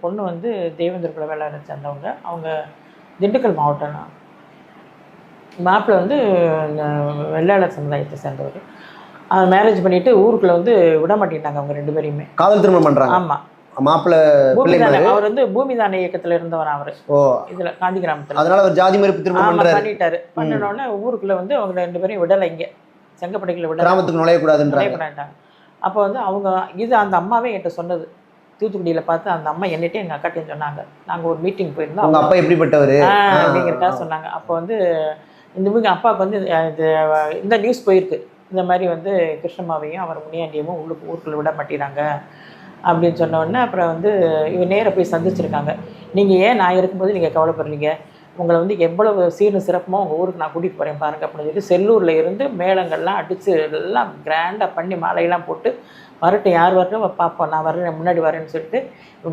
பொண்ணு வந்து தேவேந்திர குல வேளாளரை சேர்ந்தவங்க. அவங்க திண்டுக்கல் மாவட்டம். மாப்பிள்ளை வந்து வெள்ளாளர் சமுதாயத்தை சேர்ந்தவர். மேரேஜ் பண்ணிவிட்டு ஊருக்குள்ளே வந்து விட மாட்டேங்கிட்டாங்க அவங்க 2 பேரையுமே. காதல் திருமணம் பண்ணுறாங்க. ஆமாம். மாப்பிள்ளை அவர் வந்து பூமிதான இயக்கத்தில் இருந்தவர். அவர் இதில் காந்தி கிராமத்தில். அதனால அவர் ஜாதி மறுப்பு திருமணம் பண்ணிட்டாரு. பண்ணினோடனே ஊருக்குள்ளே வந்து அவங்க 2 பேரையும் விடலை. இங்கே செங்கப்படைக்குள்ள விட கிராமத்துக்கு நுழையக்கூடாதுன்றாங்க. அப்போ வந்து அவங்க இது அந்த அம்மாவே என்கிட்ட சொன்னது. தூத்துக்குடியில் பார்த்து அந்த அம்மா என்னிட்டே எங்கள் அக்காட்டையும் சொன்னாங்க. நாங்கள் ஒரு மீட்டிங் போயிருந்தோம். அவங்க அப்பா எப்படிப்பட்டவர் அப்படிங்கிறக்காக சொன்னாங்க. அப்போ வந்து இவங்க அப்பாவுக்கு வந்து இந்த நியூஸ் போயிருக்கு. இந்த மாதிரி வந்து கிருஷ்ணம்மாவையும் அவர் முனியாண்டியமும் ஊருக்குள்ளே விட மாட்டேறாங்க அப்படின்னு சொன்னோடனே அப்புறம் வந்து இவங்க நேராக போய் சந்திச்சிருக்காங்க. நீங்கள் ஏன் நான் இருக்கும்போது நீங்கள் கவலைப்படுறீங்க, உங்களை வந்து எவ்வளவு சீரும் சிறப்புமோ உங்கள் ஊருக்கு நான் கூட்டிகிட்டு போகிறேன் பாருங்கள் அப்படின்னு சொல்லி செல்லூரில் இருந்து மேளங்கள்லாம் அடித்து எல்லாம் கிராண்டாக பண்ணி மாலையெல்லாம் போட்டு வரட்டும், யார் வரட்டும் பார்ப்போம், நான் வர்றேன் முன்னாடி வரேன்னு சொல்லிட்டு இவங்க